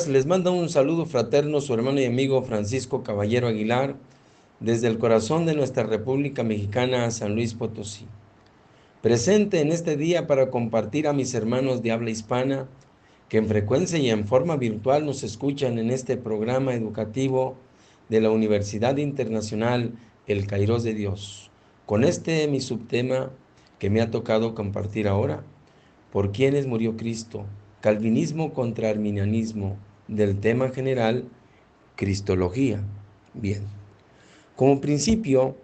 Les manda un saludo fraterno su hermano y amigo Francisco Caballero Aguilar desde el corazón de nuestra República Mexicana, San Luis Potosí. Presente en este día para compartir a mis hermanos de habla hispana que en frecuencia y en forma virtual nos escuchan en este programa educativo de la Universidad Internacional El Kairos de Dios. Con este mi subtema que me ha tocado compartir ahora: ¿por quiénes murió Cristo? Calvinismo contra arminianismo, del tema general Cristología. Bien, como principio,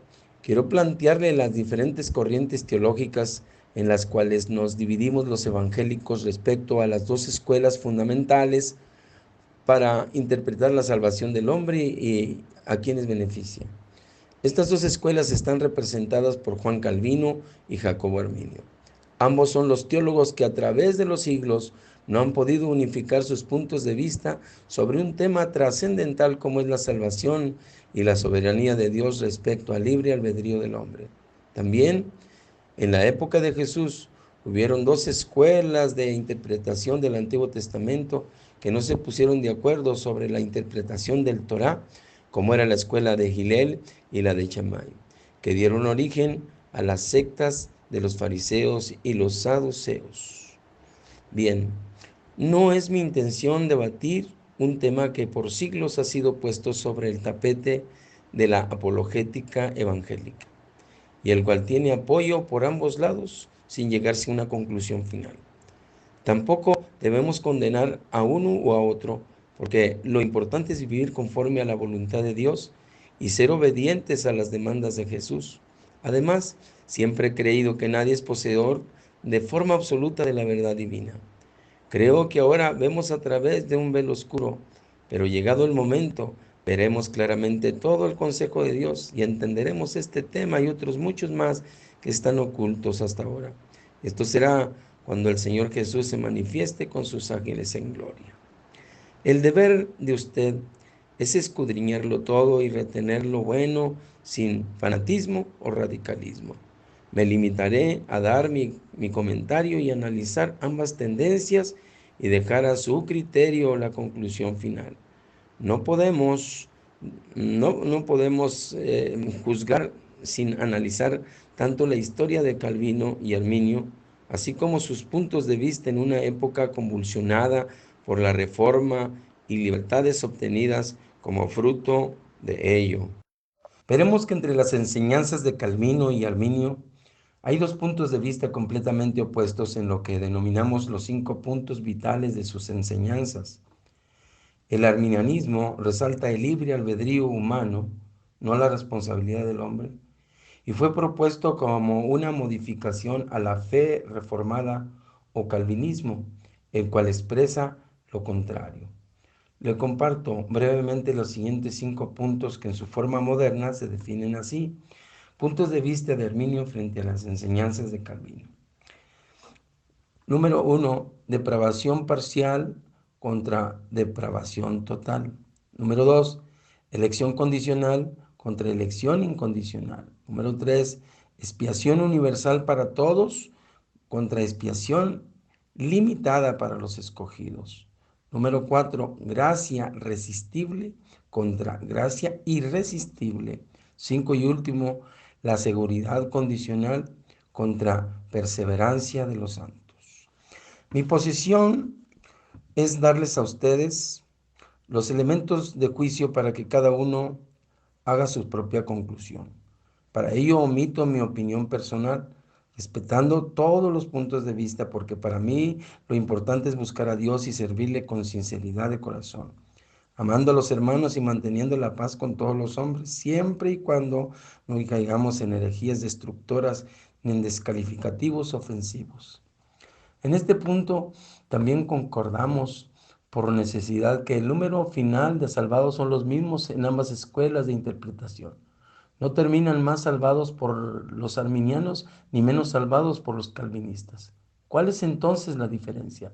quiero plantearle las diferentes corrientes teológicas en las cuales nos dividimos los evangélicos respecto a las dos escuelas fundamentales para interpretar la salvación del hombre y a quienes beneficia. Estas dos escuelas están representadas por Juan Calvino y Jacobo Arminio. Ambos son los teólogos que a través de los siglos no han podido unificar sus puntos de vista sobre un tema trascendental como es la salvación y la soberanía de Dios respecto al libre albedrío del hombre. También, en la época de Jesús, hubieron dos escuelas de interpretación del Antiguo Testamento que no se pusieron de acuerdo sobre la interpretación del Torá, como era la escuela de Hillel y la de Shammai, que dieron origen a las sectas de los fariseos y los saduceos. Bien, no es mi intención debatir un tema que por siglos ha sido puesto sobre el tapete de la apologética evangélica, y el cual tiene apoyo por ambos lados sin llegarse a una conclusión final. Tampoco debemos condenar a uno o a otro, porque lo importante es vivir conforme a la voluntad de Dios y ser obedientes a las demandas de Jesús. Además, siempre he creído que nadie es poseedor de forma absoluta de la verdad divina. Creo que ahora vemos a través de un velo oscuro, pero llegado el momento, veremos claramente todo el consejo de Dios y entenderemos este tema y otros muchos más que están ocultos hasta ahora. Esto será cuando el Señor Jesús se manifieste con sus ángeles en gloria. El deber de usted es escudriñarlo todo y retener lo bueno sin fanatismo o radicalismo. Me limitaré a dar mi comentario y analizar ambas tendencias y dejar a su criterio la conclusión final. No podemos, no podemos juzgar sin analizar tanto la historia de Calvino y Arminio, así como sus puntos de vista en una época convulsionada por la Reforma y libertades obtenidas como fruto de ello. Veremos que entre las enseñanzas de Calvino y Arminio hay dos puntos de vista completamente opuestos en lo que denominamos los 5 puntos vitales de sus enseñanzas. El arminianismo resalta el libre albedrío humano, no la responsabilidad del hombre, y fue propuesto como una modificación a la fe reformada o calvinismo, el cual expresa lo contrario. Le comparto brevemente los siguientes 5 puntos que en su forma moderna se definen así: puntos de vista de Arminio frente a las enseñanzas de Calvino. Número 1, depravación parcial contra depravación total. Número 2, elección condicional contra elección incondicional. Número 3, expiación universal para todos contra expiación limitada para los escogidos. Número 4, gracia resistible contra gracia irresistible. 5 y último, la seguridad condicional contra perseverancia de los santos. Mi posición es darles a ustedes los elementos de juicio para que cada uno haga su propia conclusión. Para ello omito mi opinión personal, respetando todos los puntos de vista, porque para mí lo importante es buscar a Dios y servirle con sinceridad de corazón, amando a los hermanos y manteniendo la paz con todos los hombres, siempre y cuando no caigamos en herejías destructoras ni en descalificativos ofensivos. En este punto también concordamos por necesidad que el número final de salvados son los mismos en ambas escuelas de interpretación. No terminan más salvados por los arminianos ni menos salvados por los calvinistas. ¿Cuál es entonces la diferencia?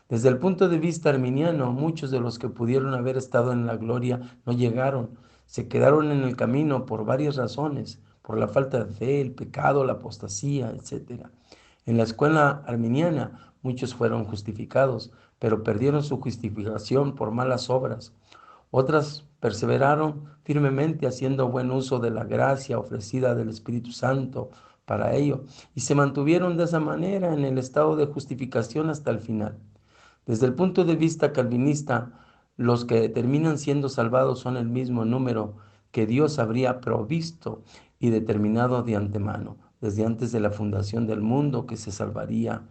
Desde el punto de vista arminiano, muchos de los que pudieron haber estado en la gloria no llegaron, se quedaron en el camino por varias razones, por la falta de fe, el pecado, la apostasía, etc. En la escuela arminiana, muchos fueron justificados, pero perdieron su justificación por malas obras. Otras perseveraron firmemente haciendo buen uso de la gracia ofrecida del Espíritu Santo para ello y se mantuvieron de esa manera en el estado de justificación hasta el final. Desde el punto de vista calvinista, los que terminan siendo salvados son el mismo número que Dios habría provisto y determinado de antemano, desde antes de la fundación del mundo, que se salvaría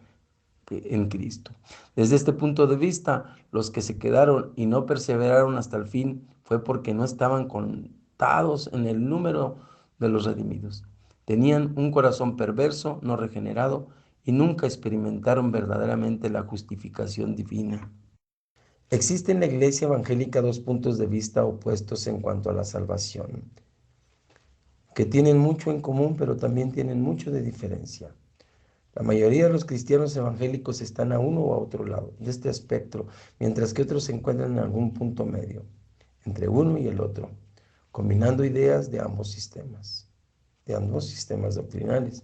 en Cristo. Desde este punto de vista, los que se quedaron y no perseveraron hasta el fin fue porque no estaban contados en el número de los redimidos. Tenían un corazón perverso, no regenerado, y nunca experimentaron verdaderamente la justificación divina. Existe en la Iglesia evangélica dos puntos de vista opuestos en cuanto a la salvación, que tienen mucho en común, pero también tienen mucho de diferencia. La mayoría de los cristianos evangélicos están a uno o a otro lado de este espectro, mientras que otros se encuentran en algún punto medio, entre uno y el otro, combinando ideas de ambos sistemas doctrinales.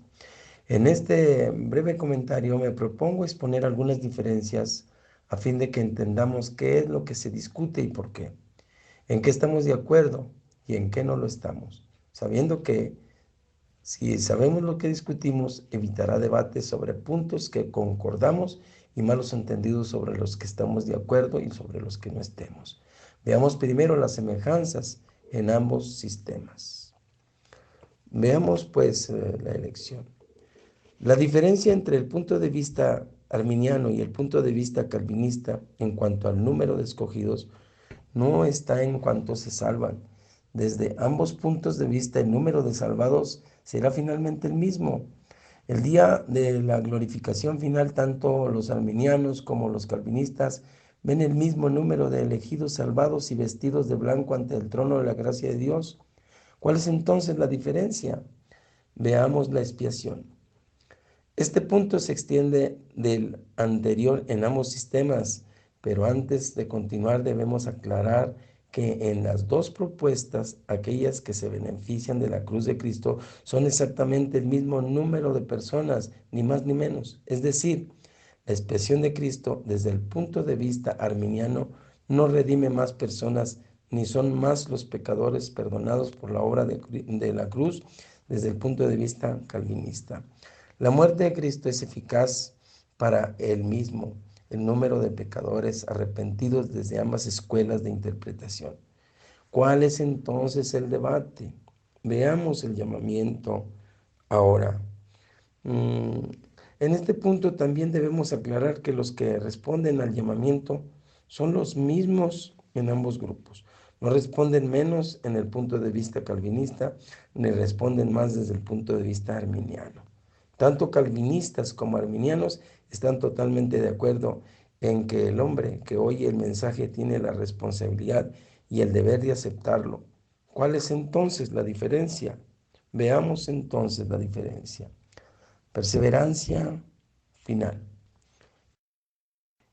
En este breve comentario me propongo exponer algunas diferencias a fin de que entendamos qué es lo que se discute y por qué, en qué estamos de acuerdo y en qué no lo estamos, sabiendo que si sabemos lo que discutimos, evitará debates sobre puntos que concordamos y malos entendidos sobre los que estamos de acuerdo y sobre los que no estemos. Veamos primero las semejanzas en ambos sistemas. Veamos pues la elección. La diferencia entre el punto de vista arminiano y el punto de vista calvinista en cuanto al número de escogidos no está en cuanto se salvan. Desde ambos puntos de vista, el número de salvados será finalmente el mismo. El día de la glorificación final, tanto los arminianos como los calvinistas ven el mismo número de elegidos salvados y vestidos de blanco ante el trono de la gracia de Dios. ¿Cuál es entonces la diferencia? Veamos la expiación. Este punto se extiende del anterior en ambos sistemas, pero antes de continuar debemos aclarar que en las dos propuestas, aquellas que se benefician de la cruz de Cristo son exactamente el mismo número de personas, ni más ni menos. Es decir, la expiación de Cristo desde el punto de vista arminiano no redime más personas, ni son más los pecadores perdonados por la obra de la cruz desde el punto de vista calvinista. La muerte de Cristo es eficaz para él mismo, el número de pecadores arrepentidos desde ambas escuelas de interpretación. ¿Cuál es entonces el debate? Veamos el llamamiento ahora. En este punto también debemos aclarar que los que responden al llamamiento son los mismos en ambos grupos. No responden menos en el punto de vista calvinista, ni responden más desde el punto de vista arminiano. Tanto calvinistas como arminianos están totalmente de acuerdo en que el hombre que oye el mensaje tiene la responsabilidad y el deber de aceptarlo. ¿Cuál es entonces la diferencia? Veamos entonces la diferencia. Perseverancia final.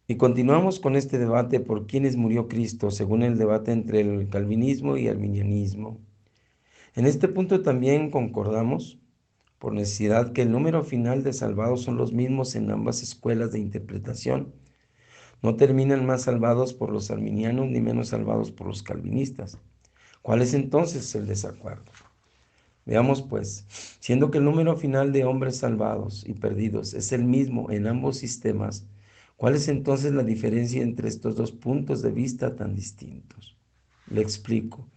Y continuamos con este debate por quiénes murió Cristo, según el debate entre el calvinismo y el arminianismo. En este punto también concordamos, por necesidad, que el número final de salvados son los mismos en ambas escuelas de interpretación. No terminan más salvados por los arminianos ni menos salvados por los calvinistas. ¿Cuál es entonces el desacuerdo? Veamos pues, siendo que el número final de hombres salvados y perdidos es el mismo en ambos sistemas, ¿cuál es entonces la diferencia entre estos dos puntos de vista tan distintos? Le explico.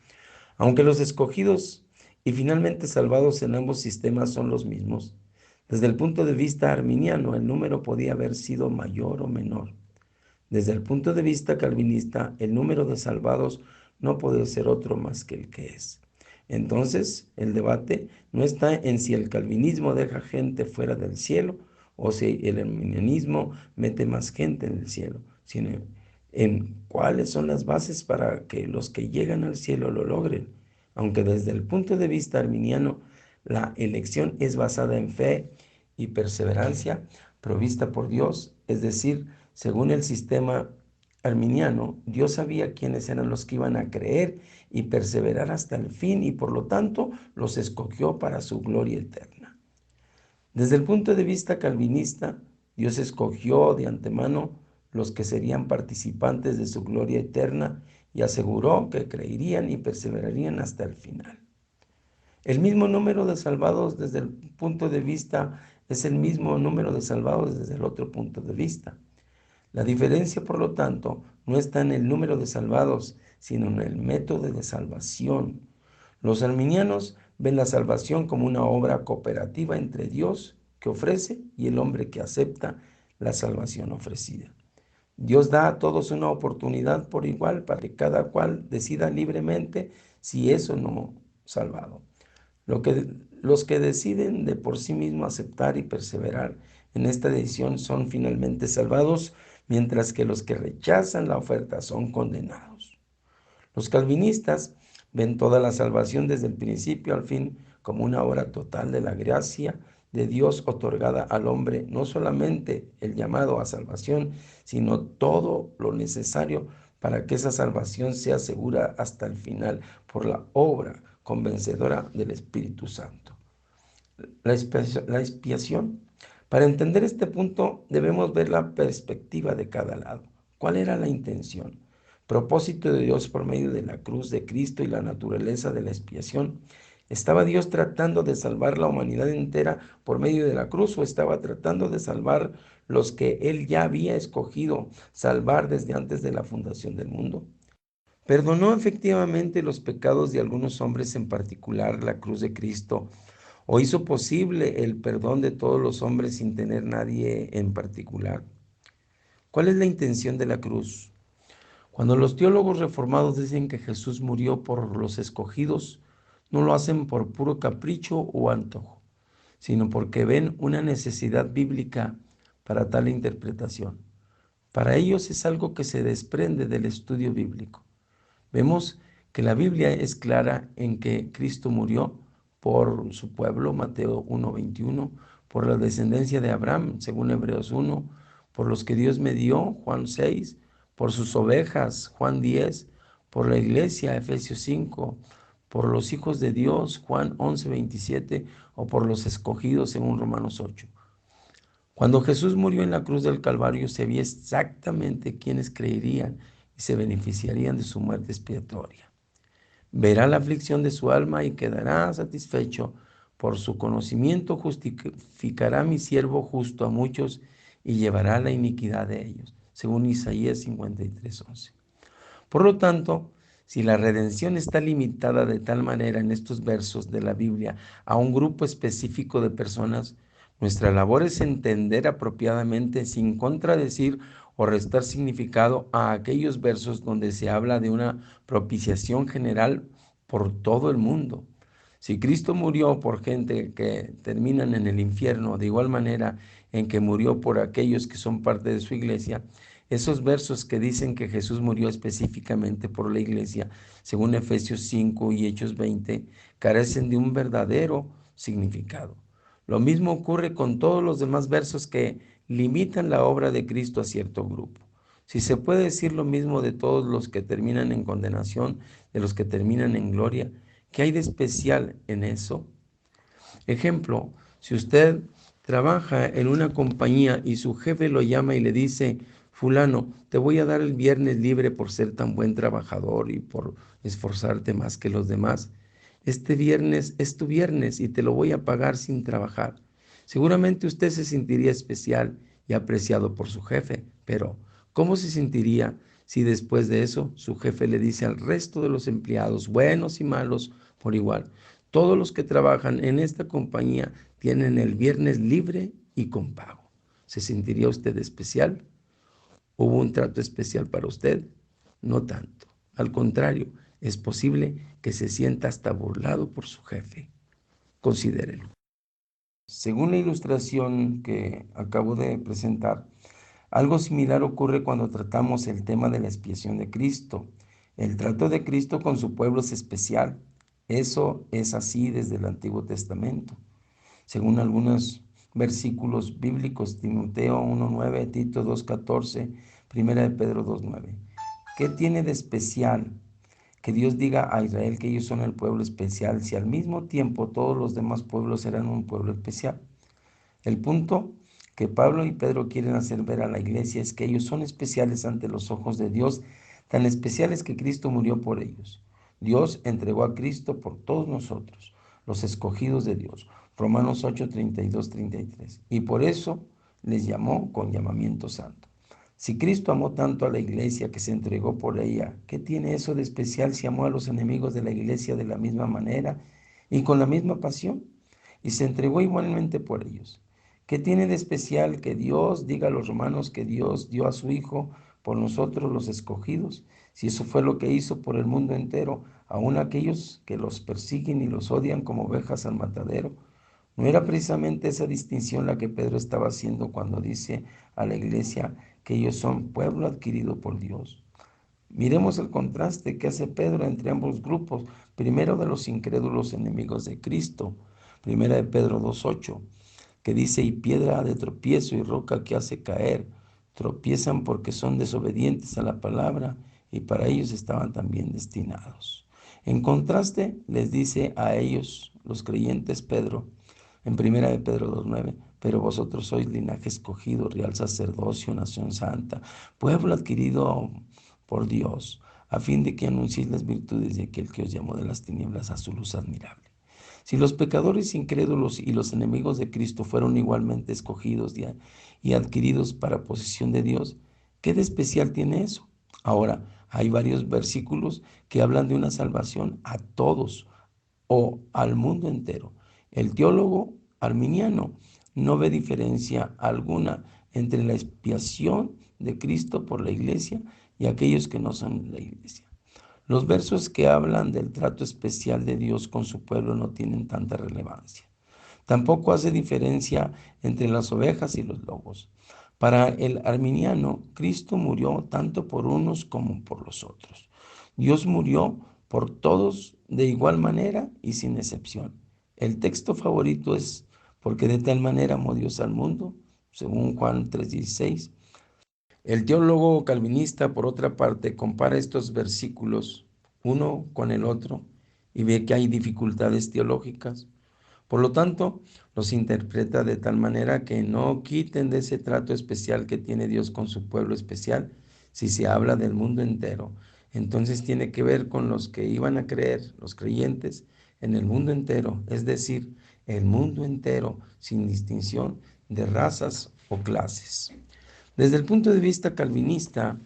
Aunque los escogidos y finalmente salvados en ambos sistemas son los mismos, desde el punto de vista arminiano el número podía haber sido mayor o menor. Desde el punto de vista calvinista, el número de salvados no puede ser otro más que el que es. Entonces, el debate no está en si el calvinismo deja gente fuera del cielo o si el arminianismo mete más gente en el cielo, sino en cuáles son las bases para que los que llegan al cielo lo logren. Aunque desde el punto de vista arminiano, la elección es basada en fe y perseverancia provista por Dios, es decir, según el sistema arminiano, Dios sabía quiénes eran los que iban a creer y perseverar hasta el fin y por lo tanto los escogió para su gloria eterna. Desde el punto de vista calvinista, Dios escogió de antemano los que serían participantes de su gloria eterna y aseguró que creerían y perseverarían hasta el final. El mismo número de salvados desde el punto de vista es el mismo número de salvados desde el otro punto de vista. La diferencia, por lo tanto, no está en el número de salvados, sino en el método de salvación. Los arminianos ven la salvación como una obra cooperativa entre Dios que ofrece y el hombre que acepta la salvación ofrecida. Dios da a todos una oportunidad por igual para que cada cual decida libremente si es o no salvado. Los que deciden de por sí mismos aceptar y perseverar en esta decisión son finalmente salvados, mientras que los que rechazan la oferta son condenados. Los calvinistas ven toda la salvación desde el principio al fin como una obra total de la gracia de Dios otorgada al hombre, no solamente el llamado a salvación, sino todo lo necesario para que esa salvación sea segura hasta el final por la obra convencedora del Espíritu Santo. La expiación. Para entender este punto debemos ver la perspectiva de cada lado. ¿Cuál era la intención? Propósito de Dios por medio de la cruz de Cristo y la naturaleza de la expiación. ¿Estaba Dios tratando de salvar la humanidad entera por medio de la cruz o estaba tratando de salvar los que Él ya había escogido salvar desde antes de la fundación del mundo? ¿Perdonó efectivamente los pecados de algunos hombres, en particular la cruz de Cristo, o hizo posible el perdón de todos los hombres sin tener nadie en particular? ¿Cuál es la intención de la cruz? Cuando los teólogos reformados dicen que Jesús murió por los escogidos, no lo hacen por puro capricho o antojo, sino porque ven una necesidad bíblica para tal interpretación. Para ellos es algo que se desprende del estudio bíblico. Vemos que la Biblia es clara en que Cristo murió por su pueblo, Mateo 1:21, por la descendencia de Abraham, según Hebreos 1, por los que Dios me dio, Juan 6, por sus ovejas, Juan 10, por la iglesia, Efesios 5, por los hijos de Dios, Juan 11:27, o por los escogidos, según Romanos 8. Cuando Jesús murió en la cruz del Calvario, se sabía exactamente quiénes creerían y se beneficiarían de su muerte expiatoria. Verá la aflicción de su alma y quedará satisfecho. Por su conocimiento justificará mi siervo justo a muchos y llevará la iniquidad de ellos, según Isaías 53:11. Por lo tanto, si la redención está limitada de tal manera en estos versos de la Biblia a un grupo específico de personas, nuestra labor es entender apropiadamente sin contradecir o restar significado a aquellos versos donde se habla de una propiciación general por todo el mundo. Si Cristo murió por gente que terminan en el infierno, de igual manera en que murió por aquellos que son parte de su iglesia, esos versos que dicen que Jesús murió específicamente por la iglesia, según Efesios 5 y Hechos 20, carecen de un verdadero significado. Lo mismo ocurre con todos los demás versos que limitan la obra de Cristo a cierto grupo. Si se puede decir lo mismo de todos los que terminan en condenación, de los que terminan en gloria, ¿qué hay de especial en eso? Ejemplo, si usted trabaja en una compañía y su jefe lo llama y le dice: fulano, te voy a dar el viernes libre por ser tan buen trabajador y por esforzarte más que los demás. Este viernes es tu viernes y te lo voy a pagar sin trabajar. Seguramente usted se sentiría especial y apreciado por su jefe, pero ¿cómo se sentiría si después de eso su jefe le dice al resto de los empleados, buenos y malos por igual: todos los que trabajan en esta compañía tienen el viernes libre y con pago? ¿Se sentiría usted especial? ¿Hubo un trato especial para usted? No tanto. Al contrario, es posible que se sienta hasta burlado por su jefe. Considérelo. Según la ilustración que acabo de presentar, algo similar ocurre cuando tratamos el tema de la expiación de Cristo. El trato de Cristo con su pueblo es especial. Eso es así desde el Antiguo Testamento. Según algunos versículos bíblicos, Timoteo 1:9, Tito 2:14, Primera de Pedro 2:9. ¿Qué tiene de especial que Dios diga a Israel que ellos son el pueblo especial, si al mismo tiempo todos los demás pueblos eran un pueblo especial? El punto que Pablo y Pedro quieren hacer ver a la iglesia es que ellos son especiales ante los ojos de Dios, tan especiales que Cristo murió por ellos. Dios entregó a Cristo por todos nosotros, los escogidos de Dios. Romanos 8, 32, 33. Y por eso les llamó con llamamiento santo. Si Cristo amó tanto a la iglesia que se entregó por ella, ¿qué tiene eso de especial si amó a los enemigos de la iglesia de la misma manera y con la misma pasión? Y se entregó igualmente por ellos. ¿Qué tiene de especial que Dios diga a los romanos que Dios dio a su Hijo por nosotros los escogidos? Si eso fue lo que hizo por el mundo entero, aun aquellos que los persiguen y los odian como ovejas al matadero. ¿No era precisamente esa distinción la que Pedro estaba haciendo cuando dice a la iglesia que ellos son pueblo adquirido por Dios? Miremos el contraste que hace Pedro entre ambos grupos. Primero, de los incrédulos enemigos de Cristo. Primera de Pedro 2:8, que dice: y piedra de tropiezo y roca que hace caer. Tropiezan porque son desobedientes a la palabra, y para ellos estaban también destinados. En contraste, les dice a ellos, los creyentes, Pedro, en primera de Pedro 2:9, pero vosotros sois linaje escogido, real sacerdocio, nación santa, pueblo adquirido por Dios, a fin de que anunciéis las virtudes de aquel que os llamó de las tinieblas a su luz admirable. Si los pecadores incrédulos y los enemigos de Cristo fueron igualmente escogidos y adquiridos para posesión de Dios, ¿qué de especial tiene eso? Ahora, hay varios versículos que hablan de una salvación a todos o al mundo entero. El teólogo arminiano no ve diferencia alguna entre la expiación de Cristo por la iglesia y aquellos que no son la iglesia. Los versos que hablan del trato especial de Dios con su pueblo no tienen tanta relevancia. Tampoco hace diferencia entre las ovejas y los lobos. Para el arminiano, Cristo murió tanto por unos como por los otros. Dios murió por todos de igual manera y sin excepción. El texto favorito es: porque de tal manera amó Dios al mundo, según Juan 3:16. El teólogo calvinista, por otra parte, compara estos versículos uno con el otro y ve que hay dificultades teológicas. Por lo tanto, los interpreta de tal manera que no quiten de ese trato especial que tiene Dios con su pueblo especial. Si se habla del mundo entero, entonces tiene que ver con los que iban a creer, los creyentes, en el mundo entero, es decir, el mundo entero, sin distinción de razas o clases. Desde el punto de vista calvinista,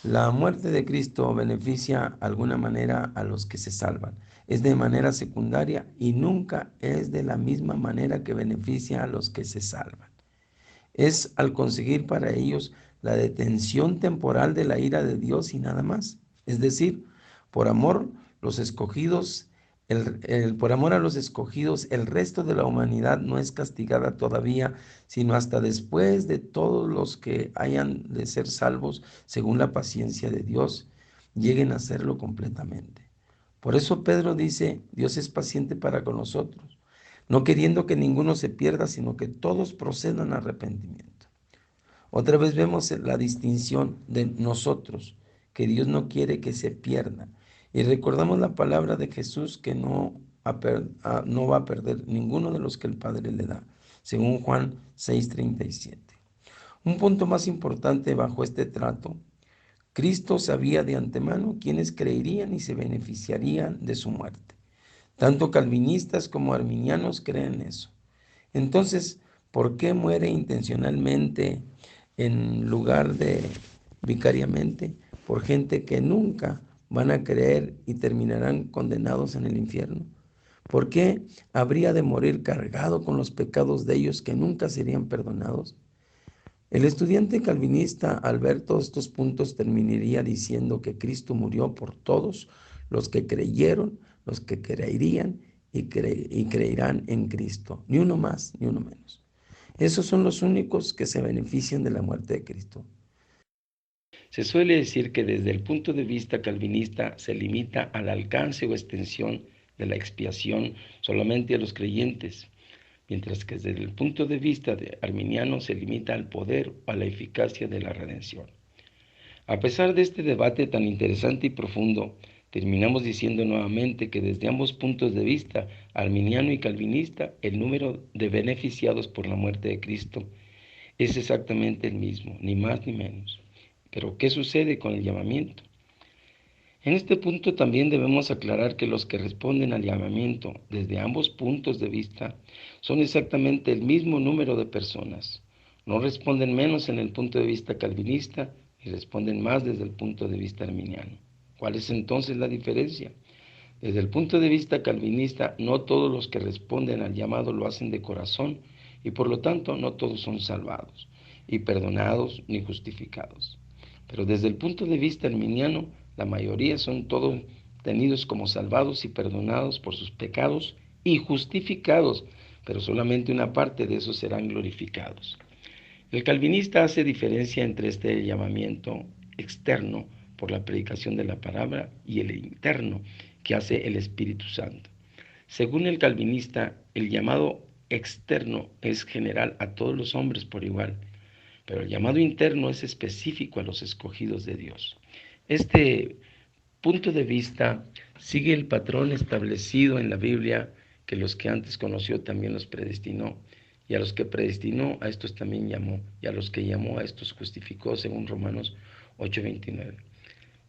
la muerte de Cristo beneficia de alguna manera a los que se salvan. Es de manera secundaria y nunca es de la misma manera que beneficia a los que se salvan. Es al conseguir para ellos la detención temporal de la ira de Dios y nada más. Es decir, por amor, los escogidos, por amor a los escogidos, el resto de la humanidad no es castigada todavía, sino hasta después de todos los que hayan de ser salvos, según la paciencia de Dios, lleguen a serlo completamente. Por eso Pedro dice: Dios es paciente para con nosotros, no queriendo que ninguno se pierda, sino que todos procedan a arrepentimiento. Otra vez vemos la distinción de nosotros, que Dios no quiere que se pierda. Y recordamos la palabra de Jesús que no va a perder ninguno de los que el Padre le da, según Juan 6:37. Un punto más importante bajo este trato: Cristo sabía de antemano quiénes creerían y se beneficiarían de su muerte. Tanto calvinistas como arminianos creen eso. Entonces, ¿por qué muere intencionalmente en lugar de vicariamente por gente que nunca van a creer y terminarán condenados en el infierno? ¿Por qué habría de morir cargado con los pecados de ellos que nunca serían perdonados? El estudiante calvinista, al ver todos estos puntos, terminaría diciendo que Cristo murió por todos los que creyeron, los que creerían y creerán en Cristo. Ni uno más, ni uno menos. Esos son los únicos que se benefician de la muerte de Cristo. Se suele decir que desde el punto de vista calvinista se limita al alcance o extensión de la expiación solamente a los creyentes, mientras que desde el punto de vista de arminiano se limita al poder o a la eficacia de la redención. A pesar de este debate tan interesante y profundo, terminamos diciendo nuevamente que desde ambos puntos de vista, arminiano y calvinista, el número de beneficiados por la muerte de Cristo es exactamente el mismo, ni más ni menos. Pero ¿qué sucede con el llamamiento? En este punto también debemos aclarar que los que responden al llamamiento desde ambos puntos de vista son exactamente el mismo número de personas. No responden menos en el punto de vista calvinista y responden más desde el punto de vista arminiano. ¿Cuál es entonces la diferencia? Desde el punto de vista calvinista, no todos los que responden al llamado lo hacen de corazón y por lo tanto no todos son salvados y perdonados ni justificados. Pero desde el punto de vista arminiano, la mayoría son todos tenidos como salvados y perdonados por sus pecados y justificados, pero solamente una parte de esos serán glorificados. El calvinista hace diferencia entre este llamamiento externo por la predicación de la palabra y el interno que hace el Espíritu Santo. Según el calvinista, el llamado externo es general a todos los hombres por igual, pero el llamado interno es específico a los escogidos de Dios. Este punto de vista sigue el patrón establecido en la Biblia, que los que antes conoció también los predestinó, y a los que predestinó a estos también llamó, y a los que llamó a estos justificó, según Romanos 8:29.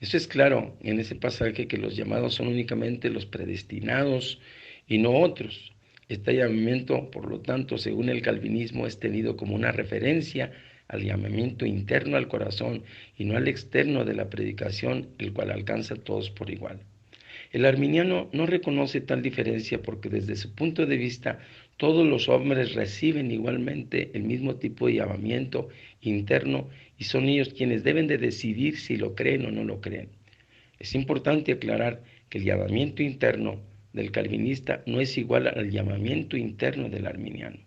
Eso es claro en ese pasaje, que los llamados son únicamente los predestinados y no otros. Este llamamiento, por lo tanto, según el calvinismo, es tenido como una referencia al llamamiento interno al corazón y no al externo de la predicación, el cual alcanza a todos por igual. El arminiano no reconoce tal diferencia porque desde su punto de vista todos los hombres reciben igualmente el mismo tipo de llamamiento interno y son ellos quienes deben de decidir si lo creen o no lo creen. Es importante aclarar que el llamamiento interno del calvinista no es igual al llamamiento interno del arminiano.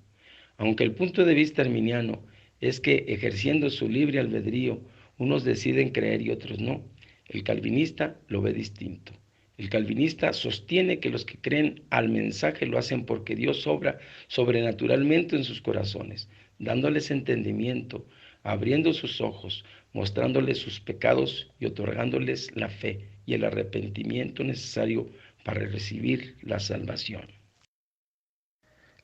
Aunque el punto de vista arminiano es que ejerciendo su libre albedrío, unos deciden creer y otros no, el calvinista lo ve distinto. El calvinista sostiene que los que creen al mensaje lo hacen porque Dios obra sobrenaturalmente en sus corazones, dándoles entendimiento, abriendo sus ojos, mostrándoles sus pecados y otorgándoles la fe y el arrepentimiento necesario para recibir la salvación.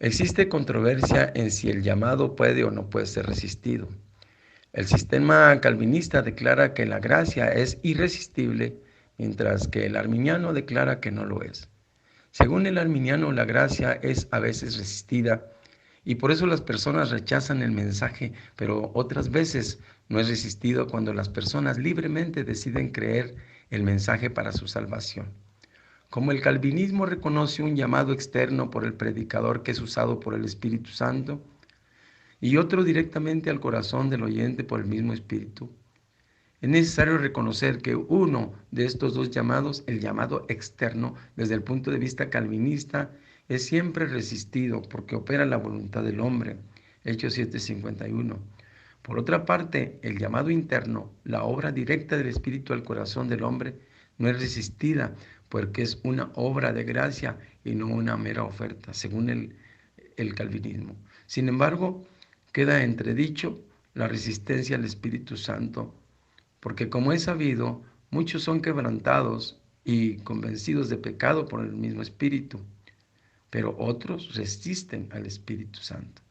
Existe controversia en si el llamado puede o no puede ser resistido. El sistema calvinista declara que la gracia es irresistible, mientras que el arminiano declara que no lo es. Según el arminiano, la gracia es a veces resistida y por eso las personas rechazan el mensaje, pero otras veces no es resistido cuando las personas libremente deciden creer el mensaje para su salvación. Como el calvinismo reconoce un llamado externo por el predicador que es usado por el Espíritu Santo y otro directamente al corazón del oyente por el mismo Espíritu, es necesario reconocer que uno de estos dos llamados, el llamado externo, desde el punto de vista calvinista, es siempre resistido porque opera la voluntad del hombre. Hechos 7:51. Por otra parte, el llamado interno, la obra directa del Espíritu al corazón del hombre, no es resistida porque es una obra de gracia y no una mera oferta, según el calvinismo. Sin embargo, queda entredicho la resistencia al Espíritu Santo, porque como es sabido, muchos son quebrantados y convencidos de pecado por el mismo Espíritu, pero otros resisten al Espíritu Santo.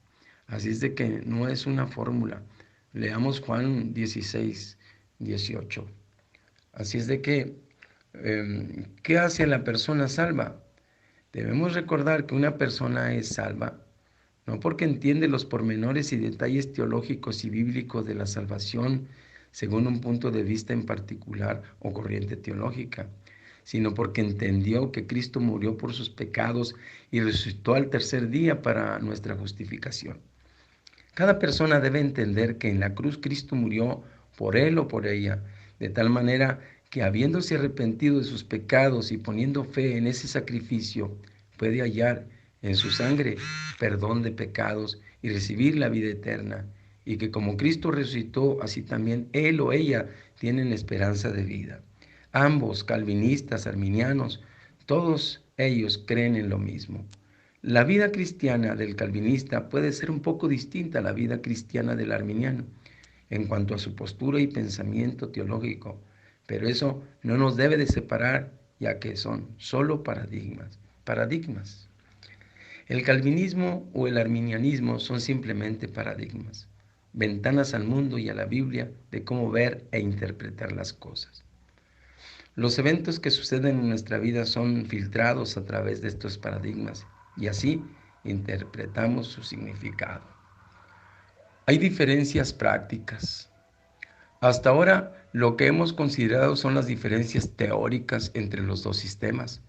Así es de que no es una fórmula. Leamos Juan 16:18. Así es de que, ¿qué hace a la persona salva? Debemos recordar que una persona es salva no porque entiende los pormenores y detalles teológicos y bíblicos de la salvación según un punto de vista en particular o corriente teológica, sino porque entendió que Cristo murió por sus pecados y resucitó al tercer día para nuestra justificación. Cada persona debe entender que en la cruz Cristo murió por él o por ella, de tal manera que habiéndose arrepentido de sus pecados y poniendo fe en ese sacrificio, puede hallar en su sangre perdón de pecados y recibir la vida eterna, y que como Cristo resucitó, así también él o ella tienen esperanza de vida. Ambos, calvinistas, arminianos, todos ellos creen en lo mismo. La vida cristiana del calvinista puede ser un poco distinta a la vida cristiana del arminiano en cuanto a su postura y pensamiento teológico, pero eso no nos debe de separar, ya que son solo paradigmas. El calvinismo o el arminianismo son simplemente paradigmas. ventanas al mundo y a la Biblia de cómo ver e interpretar las cosas. Los eventos que suceden en nuestra vida son filtrados a través de estos paradigmas y así interpretamos su significado. Hay diferencias prácticas. Hasta ahora, lo que hemos considerado son las diferencias teóricas entre los dos sistemas.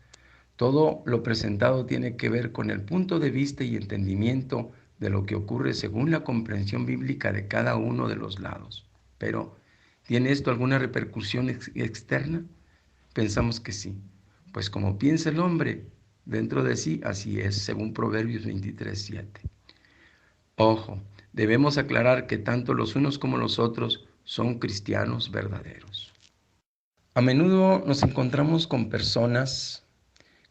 Todo lo presentado tiene que ver con el punto de vista y entendimiento de lo que ocurre según la comprensión bíblica de cada uno de los lados. Pero, ¿tiene esto alguna repercusión externa? Pensamos que sí, pues como piensa el hombre dentro de sí, así es, según Proverbios 23:7. Ojo, debemos aclarar que tanto los unos como los otros son cristianos verdaderos. A menudo nos encontramos con personas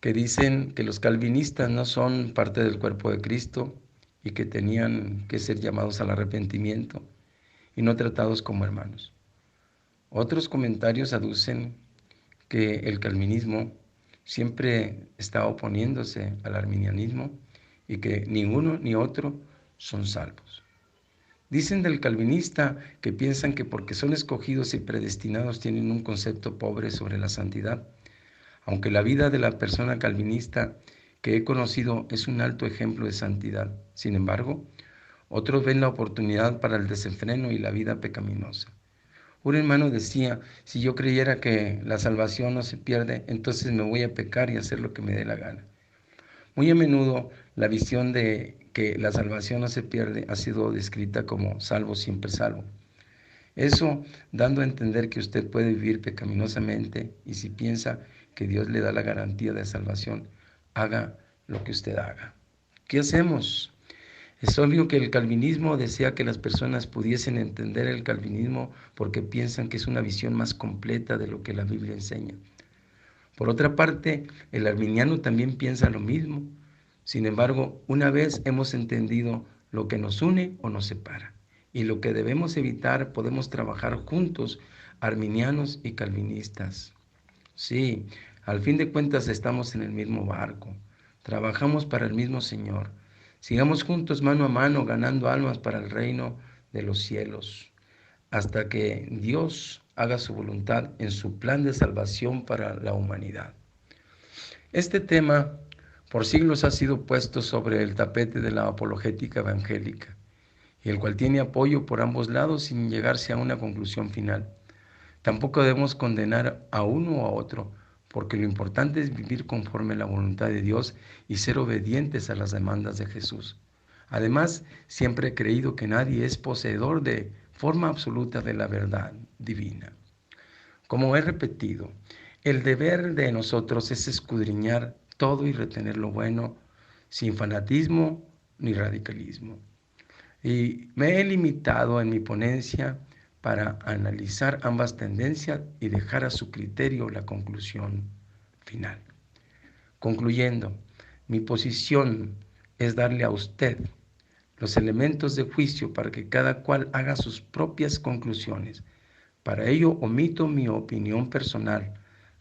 que dicen que los calvinistas no son parte del cuerpo de Cristo y que tenían que ser llamados al arrepentimiento y no tratados como hermanos. Otros comentarios aducen que el calvinismo siempre está oponiéndose al arminianismo y que ni uno ni otro son salvos. Dicen del calvinista que piensan que porque son escogidos y predestinados tienen un concepto pobre sobre la santidad, aunque la vida de la persona calvinista que he conocido es un alto ejemplo de santidad. Sin embargo, otros ven la oportunidad para el desenfreno y la vida pecaminosa. Un hermano decía, si yo creyera que la salvación no se pierde, entonces me voy a pecar y hacer lo que me dé la gana. Muy a menudo la visión de que la salvación no se pierde ha sido descrita como salvo siempre salvo. Eso dando a entender que usted puede vivir pecaminosamente y si piensa que Dios le da la garantía de salvación, haga lo que usted haga. ¿Qué hacemos? Es obvio que el calvinismo desea que las personas pudiesen entender el calvinismo porque piensan que es una visión más completa de lo que la Biblia enseña. Por otra parte, el arminiano también piensa lo mismo. Sin embargo, una vez hemos entendido lo que nos une o nos separa y lo que debemos evitar, podemos trabajar juntos, arminianos y calvinistas. Sí, al fin de cuentas estamos en el mismo barco, trabajamos para el mismo Señor. Sigamos juntos mano a mano ganando almas para el reino de los cielos, hasta que Dios haga su voluntad en su plan de salvación para la humanidad. Este tema por siglos ha sido puesto sobre el tapete de la apologética evangélica, y el cual tiene apoyo por ambos lados sin llegarse a una conclusión final. Tampoco debemos condenar a uno o a otro, porque lo importante es vivir conforme a la voluntad de Dios y ser obedientes a las demandas de Jesús. Además, siempre he creído que nadie es poseedor de forma absoluta de la verdad divina. Como he repetido, el deber de nosotros es escudriñar todo y retener lo bueno, sin fanatismo ni radicalismo. Y me he limitado en mi ponencia para analizar ambas tendencias y dejar a su criterio la conclusión final. Concluyendo, mi posición es darle a usted los elementos de juicio para que cada cual haga sus propias conclusiones. Para ello omito mi opinión personal,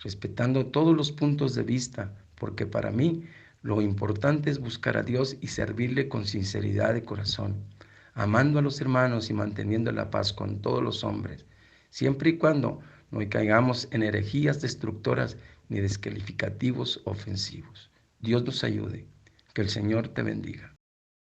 respetando todos los puntos de vista, porque para mí lo importante es buscar a Dios y servirle con sinceridad de corazón, amando a los hermanos y manteniendo la paz con todos los hombres, siempre y cuando no caigamos en herejías destructoras ni descalificativos ofensivos. Dios nos ayude. Que el Señor te bendiga.